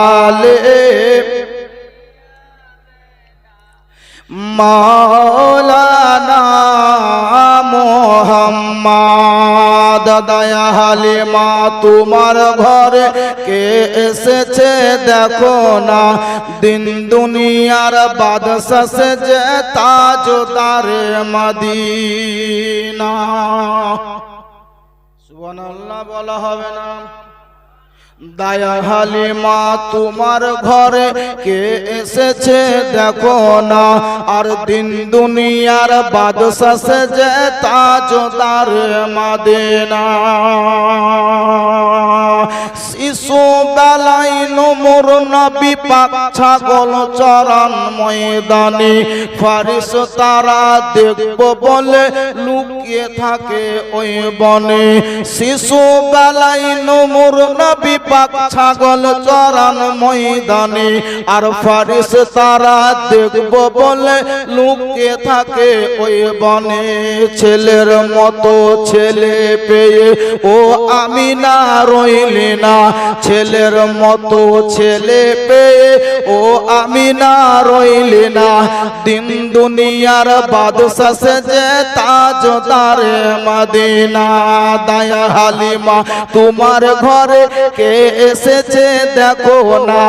আলে মাওলানা মুহাম্মদ। দয়া হালিমা তোমার ঘরে কে এসেছে দেখো না, দিন দুনিয়ার বাদশা সেজে তাজদারে মদিনা। সুবহানাল্লাহ বলা হবে না? দয়া হালিমা তোমার ঘরে কে এসেছে দেখো না, আর দিন দুনিয়ার বাদশা সেজে তাজদার মদিনা। শিশু বেলায় নূর নবী পাক ছাগল চরান ময়দানে, ফারিস্তারা দেখবো বলে লুকিয়ে থাকে ওই বনে। শিশু বেলায় নূর নবী পাক ছাগল চরান ময়দানে, আর ফারিস্তারা দেখবো বলে লুকিয়ে থাকে ওই বনে। ছেলের মতো ছেলে পেয়ে ও আমিনা রইলি না, ছেলের মতো ছেলে পেয়ে ও আমিনা রইলি না, দিন দুনিয়ার বাদশা সেজে তাজদারে মদিনা। দয়া হালিমা তোমার ঘরে কে এসেছে দেখো না,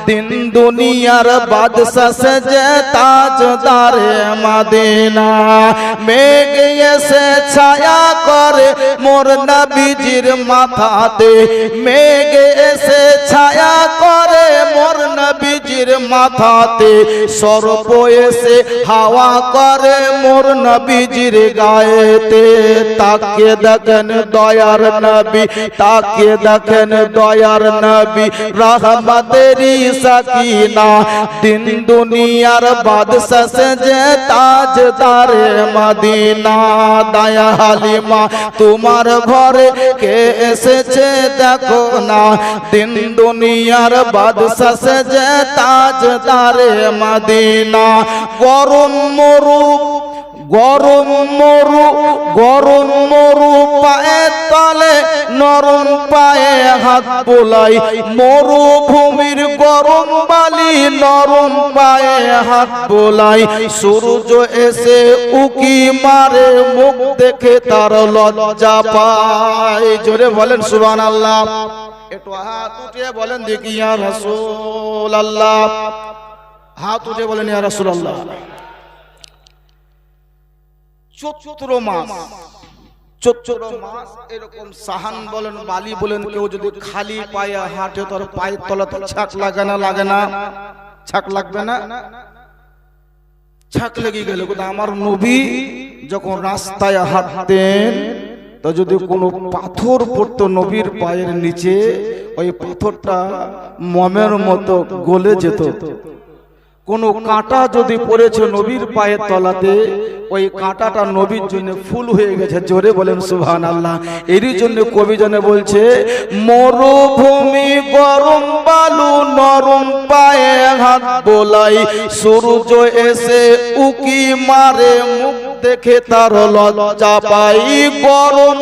দিন দুনিয়ার বাদশা সেজে তাজদারে মদিনা। মেঘ এসে ছায়া করে মোর নবীজির মাথাতে, মেঘ এসে ছায়া করে মোর নবীজির মাথাতে, সর্প এসে হাওয়া করে মোর নবীজির গায়েতে। তাকে দেখেন দয়ার নবী, তাকে দেখেন দয়ার নবী, রহমতেরি সাকিনা, দিন দুনিয়ার বাদশা সেজে তাজদারে মদিনা। দয়া হালিমা তোমার ঘরে কে এসেছে দেখো না, দিন দুনিয়ার বাদশা সেজে তাজদারে মদিনা। গরম মরু গরম মরু গরম মরু পায়ে তলে নরম পায়ে হাত বোলাই, মরুভূমির গরম বালি নরম পায়ে হাত বোলাই। সূর্য এসে উকি মারে মুখ দেখে তার লজ্জা পায়। জোরে বলেন সুবহানাল্লাহ। একটু হাত উঠিয়ে বলেন দেখি ইয়া রাসূলুল্লাহ, হাত উঠিয়ে বলেন ইয়া রাসূলুল্লাহ। চৈত্র মাস, চৈত্র মাস এরকম সাহান বলেন বালি বলেন, কেউ যদি খালি পায়ে হাঁটে তার পায়ের তলাতে ছাক লাগে না? লাগে না? ছাক লাগবে না? ছাক লেগে গেল। আমার নবী যখন রাস্তায় হাঁটতেন তো যদি কোনো পাথর পড়তো নবীর পায়ের নিচে, ওই পাথরটা মমের মতো গলে যেত। কোনো কাঁটা যদি পড়েছে নবীর পায়ের তলাতে, ওই কাঁটাটা নবীর জন্য ফুল হয়ে গেছে। জোরে বলেন সুবহানাল্লাহ। এরই জন্য কবি জনে বলছে, মরুভূমি গরম বালু নরম পায়ে হাত বোলাই, সূর্য এসে উকি মারে মুখ দেখে তার লজ্জা পাই। গরম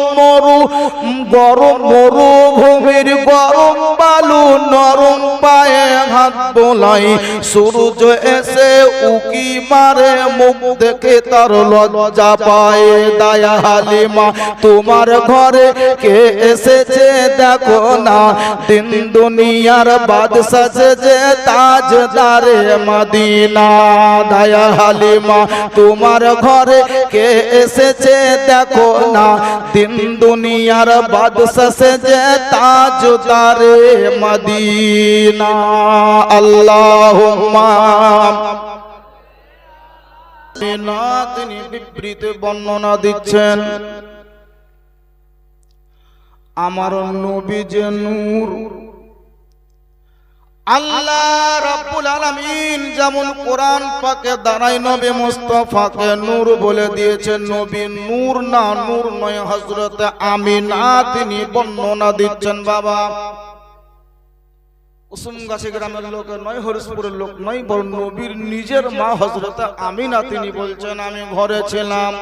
মরুভূমির গরম বালু নরম পায়ে হাত বোলাই, সূর্য এসে উকি মারে মুখ দেখে তার লজ্জা পায়। দয়া হালিমা তোমার ঘরে কে এসেছে দেখো না, দিন দুনিয়ার বাদশা সেজে তাজদারে মদিনা। দয়া হালিমা তোমার ঘরে কে এসেছে দেখো না, দিন দুনিয়ার বাদশা সেজে তাজদারে মদিনা। আল্লাহুম্মা। তিনি বিবৃত বর্ণনা দিচ্ছেন, আমার নবী যে নূর, আল্লাহ রাব্বুল আলামিন যেমন কোরআন পাকে দাঁড়ায় নবী মুস্তাফাকে নূর বলে দিয়েছেন, নবী নূর না নূর নয়। হযরত আমিনা তিনি বর্ণনা দিচ্ছেন, বাবা কুসুমগাছি গ্রামের লোক নয়, হরিশপুরের লোক নয়, বরং নবীর নিজের মা হযরত আমিনা তিনি বলছেন, আমি ঘরে ছিলাম,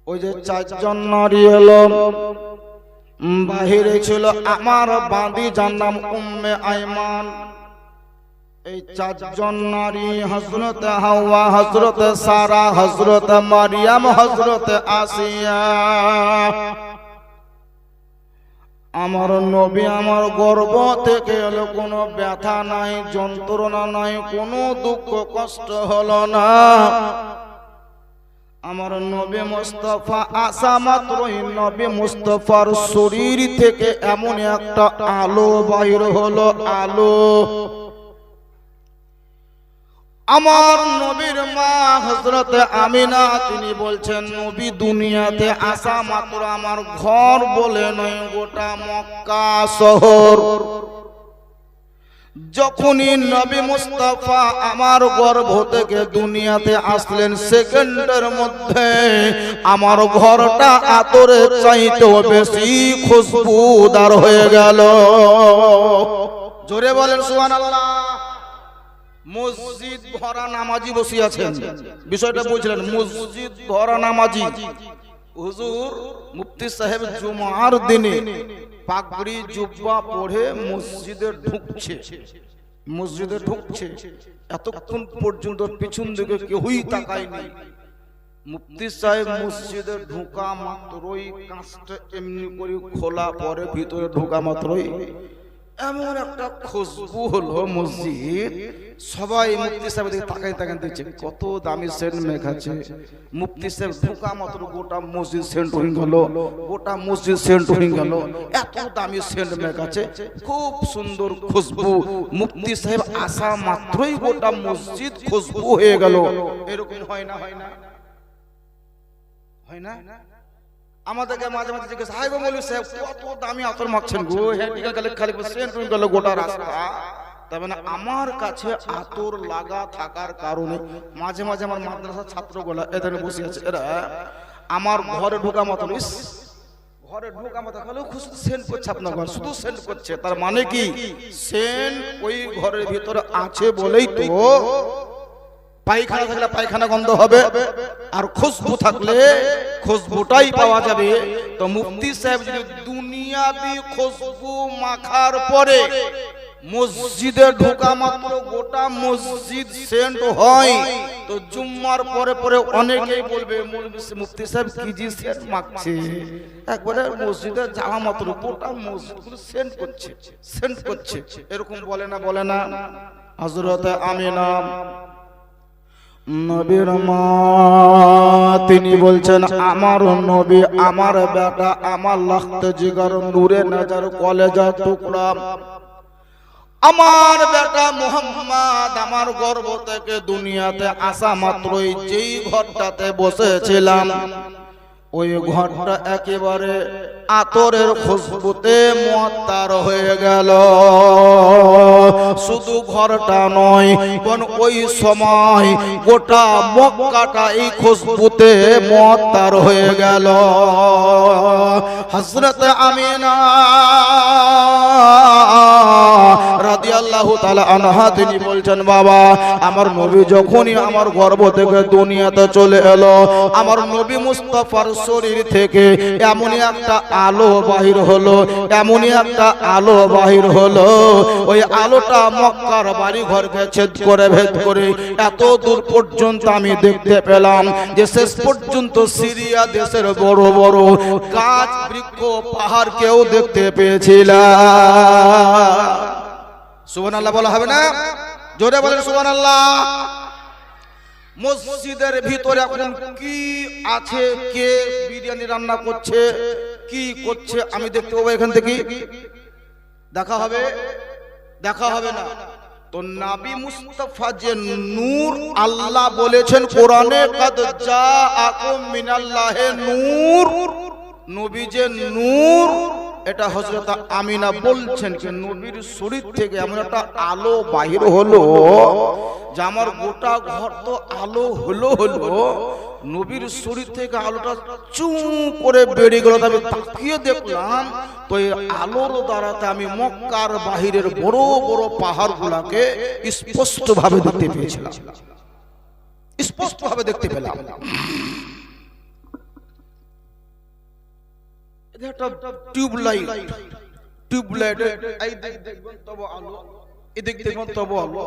ওই যে চারজন নারী এলো, বাহিরে ছিল আমার বাঁধি যার নাম উম্মে আইমান। এই চারজন নারী হযরত হাওয়া, হযরত সারা, হযরত মারিয়াম, হযরত আসিয়া। আমার নবী আমার গর্ভ থেকে এলো, কোনো ব্যথা নাই, যন্ত্রণা নাই, কোনো দুঃখ কষ্ট হলো না। আমার নবী মুস্তাফা আসা মাত্রই নবী মুস্তাফার শরীর থেকে এমন একটা আলো বাহির হলো, আলো। আমার নবীর মা হযরত আমিনা তিনি বলছেন, নবী দুনিয়াতে আসা মাত্র আমার ঘর বলে নয়, গোটা মক্কা শহর। যখনই নবী মুস্তাফা আমার গর্ভ থেকে দুনিয়াতে আসলেন, সেকেন্ডের মধ্যে আমার ঘরটা আতরের চাইতেও বেশি খুশবুদার হয়ে গেল। জোরে বলেন সুবহানাল্লাহ। মসজিদ ভরা নামাজি বসে আছেন, বিষয়টা বুঝলেন? মসজিদ ভরা নামাজি। হুজুর মুফতি সাহেব জুমার দিনে পাগড়ি জুব্বা পরে মসজিদে ঢুকছে, মসজিদে ঢুকছে। এতক্ষণ পর্যন্ত পিছন দিকে কেউই তাকায়নি। মুফতি সাহেব মসজিদে ঢোকা মাত্রই কাঁচটা এমনি করে খোলা, পরে ভিতরে ঢোকা মাত্রই এমন একটা খুশবু হলো মসজিদ। সবাই মুফতি সাহেবের দিকে তাকাই তাকাই দিচ্ছে, কত দামি সেন্ট মেখাচ্ছে। মুফতি সাহেব ঢোকা মাত্র গোটা মসজিদ সেন্ট হয়ে গেল, গোটা মসজিদ সেন্ট হয়ে গেল। এত দামি সেন্ট মেখাচ্ছে, খুব সুন্দর খুশবু। মুফতি সাহেব আসা মাত্রই গোটা মসজিদ খুশবু হয়ে গেল। এরকম হয় না? হয় না? হয় না? আমাদেরকে মাঝে মাঝে জিজ্ঞেস, হাই গো মৌলভী সাহেব কত দামি আতর মাখছেন গো, হেঁটে গেলে খালি সেন্ট হয়ে গেল গোটা রাস্তা। তার মানে আমার কাছে আতর লাগা থাকার কারণে মাঝে মাঝে আমার মাদ্রাসার ছাত্রগুলা এদের বসে আছে, এরা আমার ঘরে ঢোকা মতো, ঘরে ঢোকা মতো শুধু সেন্ট করছে, আপনার ঘর শুধু সেন্ট করছে। তার মানে কি সেন্ট ওই ঘরের ভিতরে আছে বলেই তো পায়খানা থাকলে পায়খানা গন্ধ হবে, আর খুশবু থাকলে খুশবুটাই পাওয়া যাবে। তো মুফতি সাহেব যদি দুনিয়াবি খুশবু মাখার পরে মসজিদে ঢোকা মাত্র গোটা মসজিদ সেন্ট হয়, তো জুম্মার পরে পরে অনেকেই বলবে মুফতি সাহেব কি জি সেন্ট মাখছে। একবারে মসজিদে যাওয়া মাত্র গোটা মসজিদ সেন্ট করছে, সেন্ট করছে। এরকম বলে না? বলে না? হযরত আমিনা নবীর মা তিনি বলছেন, আমার নবী আমার বেটা, আমার লাখতে জিগার নূরে নজর কলেজা টুকরা, আমার বেটা মুহাম্মদ আমার গর্ভ থেকে দুনিয়াতে আসা মাত্রই যেই ঘরটাতে বসেছিলাম, ওই ঘরটা একেবারে আতরের খুশবুতে মুআত্তার হয়ে গেল। শুধু ঘরটা নয়, ওই সময় গোটা মক্কাটা এই খুশবুতে মুআত্তার হয়ে গেল। হযরত আমিনা রাদিয়াল্লাহু তাআলা আনহা তিনি বলছেন, বাবা আমার নবী যখনই আমার গর্ভ থেকে দুনিয়াতে চলে এলো, আমার নবী মুস্তাফার শরীর থেকে এমনই একটা আলো বাহির হলো, এমনই একটা আলো বাহির হলো। ওই আলোটা মক্কার বাড়ি ঘরকে ছেদ করে ভেদ করে এত দূর পর্যন্ত আমি দেখতে পেলাম যে শেষ পর্যন্ত সিরিয়া দেশের বড় বড় গাছ বৃক্ষ পাহাড় কেউ দেখতে পেয়েছিলাম। সুবহানাল্লাহ বলা হবে না? জোরে বলেন সুবহানাল্লাহ। মসজিদের ভিতরে এখন কি আছে, কে বিরিয়ানি রান্না করছে, কি করছে আমি দেখতে পাবো এখান থেকে? দেখা হবে? দেখা হবে না। তো নবী মুস্তাফা যে নূর আল্লাহ বলেছেন কোরআনে, কাদ জাআকুম মিনাল্লাহি নূর, নবী যে নূর, এটা হযরত আমিনা বলছেন যে নবীর শরীর থেকে এমন একটা আলো বাহির হলো যে আমার গোটা ঘর তো আলো হলো হলো, নবীর শরীর থেকে আলোটা চু করে বেড়ে গেল। আমি তাকিয়ে দেখলাম তো এই আলোর দ্বারাতে আমি মক্কার বাহিরের বড় বড় পাহাড়গুলোকে স্পষ্ট ভাবে দেখতে পেয়েছিলাম, স্পষ্ট ভাবে দেখতে পেলাম। এটা একটা টিউবলাইট, টিউবলাইট এই দিক দেখবেন তবে আলো, এদিক দেখবেন তবে আলো,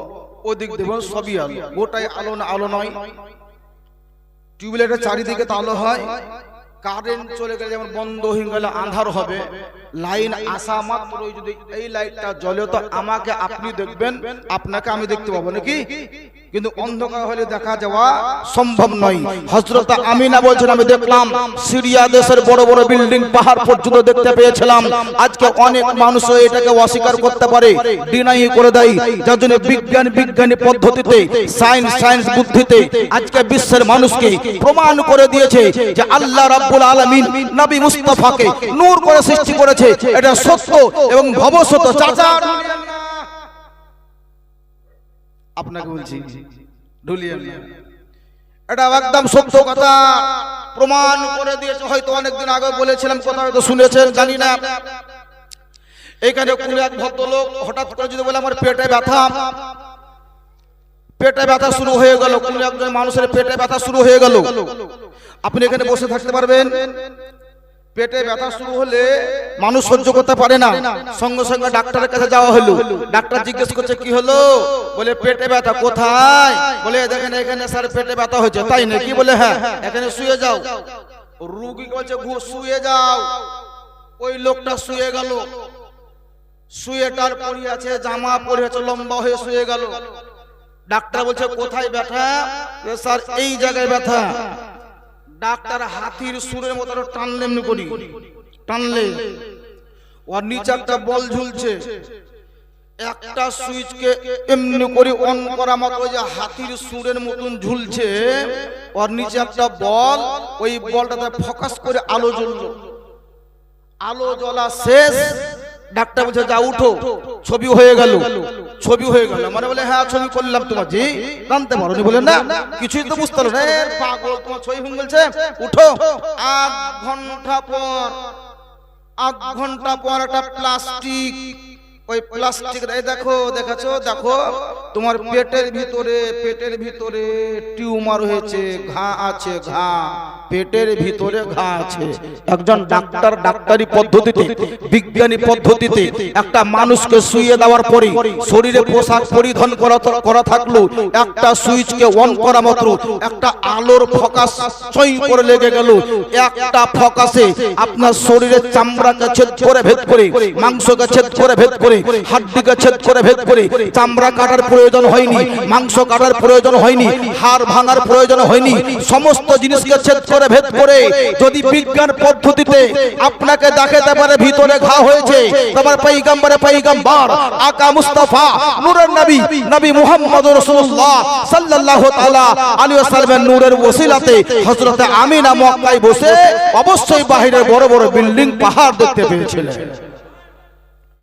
ওদিক দেখবেন সবই আলো, গোটাই আলো না আলো নয়। টিউবলাইটের চারিদিকে তো আলো হয়, কারেন্ট চলে গেলে যেমন বন্ধ হয়ে গেলে আঁধার হবে, লাইন আসা মাত্র যদি এই লাইটটা জ্বলে তো আমাকে আপনি দেখবেন, আপনাকে আমি দেখতে পাবো নাকি? কিন্তু অন্ধকার হলে দেখা যাওয়া সম্ভব নয়। হযরত আমিনা বলছেন আমি দেখলাম সিরিয়া দেশের বড় বড় বিল্ডিং পাহাড় পর্যন্ত দেখতে পেয়েছিলাম। আজকে অনেক মানুষ এটাকে অস্বীকার করতে পারে, ডিনাই করে দেয়, যার জন্য বিজ্ঞানী পদ্ধতিতে সায়েন্স বুদ্ধিতে আজকে বিশ্বের মানুষকে প্রমাণ করে দিয়েছে যে আল্লাহ রাব্বুল আলামিন নবী মুস্তাফাকে নূর করে সৃষ্টি করেছে। এটা সত্য এবং ভবিষ্যৎ চাচা আপনাকে বলছি ঢুলিয়েন না, এটা একদম সত্য কথা প্রমাণ করে দিয়েছে। হয়তো অনেকদিন আগে বলেছিলাম, কথা হয়তো শুনেছেন জানি না। এখানে কোন এক ভদ্রলোক হঠাৎ করে যদি বলে আমার পেটে ব্যথা, পেটে ব্যথা শুরু হয়ে গেল, কোন একজন মানুষের পেটে ব্যথা শুরু হয়ে গেল, আপনি এখানে বসে থাকতে পারবেন? পেটে ব্যথা শুরু হলে মানুষ সহ্য করতে পারে না, সঙ্গে সঙ্গে ডাক্তারের কাছে যাওয়া হলো। ডাক্তার জিজ্ঞেস করছে কি হলো? বলে পেটে ব্যথা। কোথায়? বলে দেখেন এখানে স্যার পেটে ব্যথা হয়েছে। তাই নাকি? বলে হ্যাঁ, এখানে শুয়ে যাও। রোগী বলছে শুয়ে যাও। ওই লোকটা শুয়ে গেল, শুয়েটার পরে আছে, জামা পরে আছে, লম্বা হয়ে শুয়ে গেল। ডাক্তার বলছে কোথায় ব্যথা? স্যার এই জায়গায় ব্যথা। ডাক্তার হাতির সুরের মতো টানলে, এমনি করি টানলে ওর নিচে একটা বল ঝুলছে, একটা সুইচকে এমনি করে অন করা মতো যে হাতির সুরের মতন ঝুলছে, ওর নিচে একটা বল, ওই বলটাতে ফোকাস করে আলো জ্বললো। আলো জ্বলা শেষ, ডাক্তার বলছে যা উঠো, ছবি হয়ে গেল। ছবি হয়ে গেল মানে বলে হ্যাঁ ছবি করলাম। তোমার জি জানতে পারো নি? বলে না, কিছুই তো বুঝতে পারো না। পাগল, তোমার ছবি হয়ে গেছে, উঠো। 8 ঘন্টা পর একটা প্লাস্টিক, ওই প্লাস্টিক দেখো, দেখাছো, দেখো তোমার পেটের ভিতরে টিউমার হয়েছে, ঘা আছে, ঘা পেটের ভিতরে ঘা আছে। একজন ডাক্তার ডাক্তারি পদ্ধতিতে, বিজ্ঞানী পদ্ধতিতে একটা মানুষকে শুইয়ে দেওয়ার পরে শরীরে পোশাক পরিধান করা থাকলো, একটা সুইচকে অন করা মাত্র একটা আলোর ফোকাস ছই করে লেগে গেল। একটা ফোকাসে আপনার শরীরের চামড়াকে ছেদ করে ভেদ করে, মাংসকে ছেদ করে ভেদ করে, হাড্ডিকে ছেদ করে ভেদ করে, চামড়া কাটার প্রয়োজন হয়নি, মাংস কাটার প্রয়োজন হয়নি, হাড় ভাঙার প্রয়োজন হয়নি, সমস্ত জিনিসকে ছেদ করে ভেদ করে যদি বিজ্ঞান পদ্ধতিতে আপনাকে দেখাতে পারে ভিতরে ঘা হয়েছে, তোমার পয়গম্বর আকা মুস্তাফা নূরের নবী মুহাম্মদুর রাসূলুল্লাহ সাল্লাল্লাহু তাআলা আলাইহি ওয়াসাল্লামের নূরের ওসিলাতে হযরত আমিনা মক্কায় বসে অবশ্যই বাহিরের বড় বড় বিল্ডিং পাহাড় দেখতে পেয়েছিলেন।